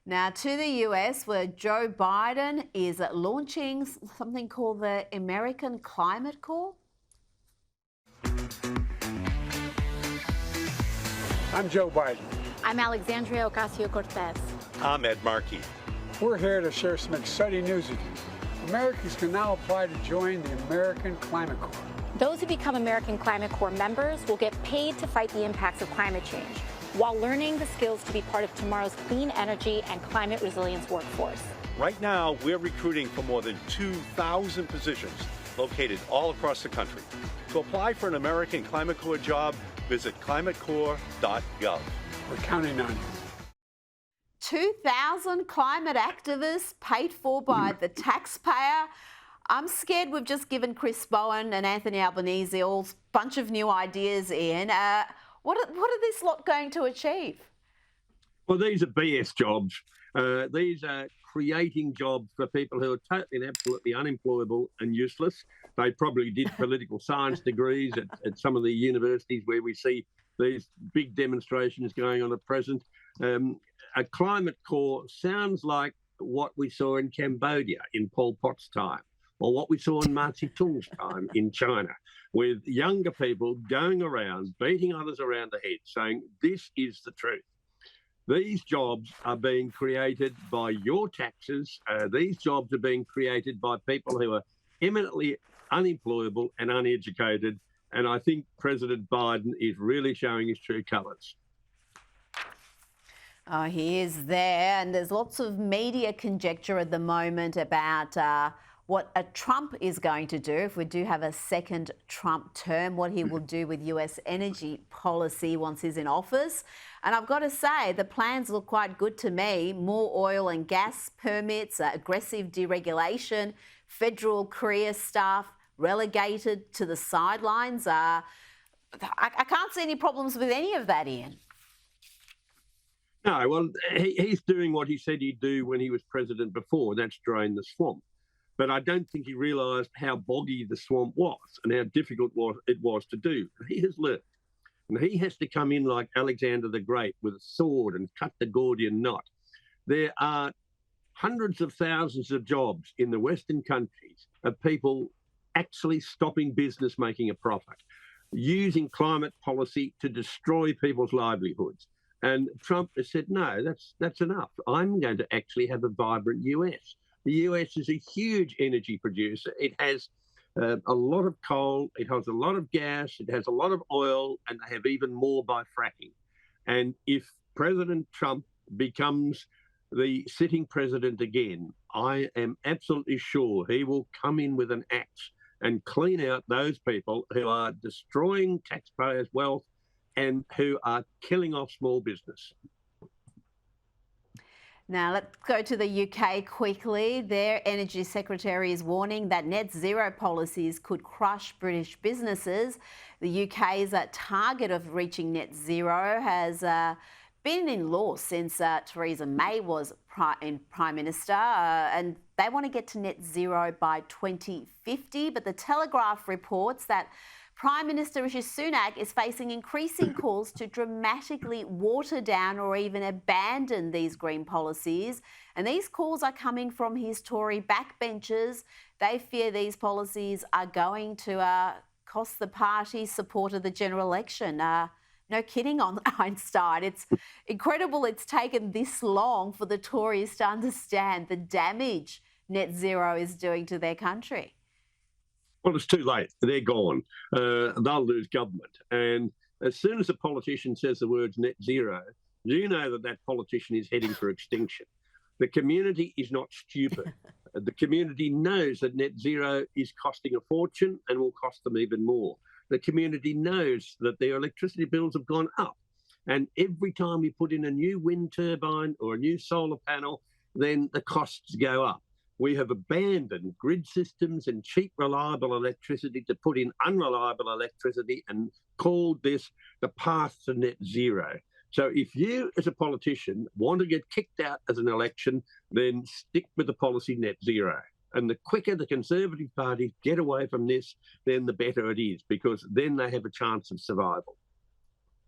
Now to the US, where Joe Biden is launching something called the American Climate Corp. I'm Joe Biden. I'm Alexandria Ocasio-Cortez. I'm Ed Markey. We're here to share some exciting news with you. Americans can now apply to join the American Climate Corp. Those who become American Climate Corp members will get paid to fight the impacts of climate change, while learning the skills to be part of tomorrow's clean energy and climate resilience workforce. Right now, we're recruiting for more than 2,000 positions located all across the country. To apply for an American Climate Corp job, visit climatecorp.gov. We're counting on you. 2,000 climate activists paid for by the taxpayer. I'm scared we've just given Chris Bowen and Anthony Albanese all a bunch of new ideas, Ian. What are this lot going to achieve? Well, these are BS jobs. These are creating jobs for people who are totally and absolutely unemployable and useless. They probably did political science degrees at some of the universities where we see these big demonstrations going on at present. A climate corps sounds like what we saw in Cambodia in Pol Pot's time, or what we saw in Mao Zedong's time in China, with younger people going around, beating others around the head, saying, this is the truth. These jobs are being created by your taxes. These jobs are being created by people who are eminently unemployable and uneducated. And I think President Biden is really showing his true colours. Oh, he is there, and there's lots of media conjecture at the moment about what a Trump is going to do if we do have a second Trump term, what he will do with US energy policy once he's in office. And I've got to say, the plans look quite good to me. More oil and gas permits, aggressive deregulation, federal career staff relegated to the sidelines. I can't see any problems with any of that, Ian. No, well, he's doing what he said he'd do when he was president before, that's drain the swamp. But I don't think he realised how boggy the swamp was and how difficult it was to do. He has learned. And he has to come in like Alexander the Great with a sword and cut the Gordian knot. There are hundreds of thousands of jobs in the Western countries of people actually stopping business making a profit, using climate policy to destroy people's livelihoods. And Trump has said, no, that's enough. I'm going to actually have a vibrant US. The US is a huge energy producer. It has a lot of coal, it has a lot of gas, it has a lot of oil, and they have even more by fracking. And if President Trump becomes the sitting president again, I am absolutely sure he will come in with an axe and clean out those people who are destroying taxpayers' wealth and who are killing off small business. Now, let's go to the UK quickly. Their Energy Secretary is warning that net zero policies could crush British businesses. The UK's target of reaching net zero has been in law since Theresa May was Prime Minister, and they want to get to net zero by 2050. But the Telegraph reports that Prime Minister Rishi Sunak is facing increasing calls to dramatically water down or even abandon these green policies. And these calls are coming from his Tory backbenchers. They fear these policies are going to cost the party support of the general election. No kidding on Einstein. It's incredible it's taken this long for the Tories to understand the damage net zero is doing to their country. Well, it's too late. They're gone. They'll lose government. And as soon as a politician says the words net zero, you know that that politician is heading for extinction. The community is not stupid. The community knows that net zero is costing a fortune and will cost them even more. The community knows that their electricity bills have gone up. And every time we put in a new wind turbine or a new solar panel, then the costs go up. We have abandoned grid systems and cheap, reliable electricity to put in unreliable electricity and called this the path to net zero. So if you, as a politician, want to get kicked out as an election, then stick with the policy net zero. And the quicker the Conservative parties get away from this, then the better it is, because then they have a chance of survival.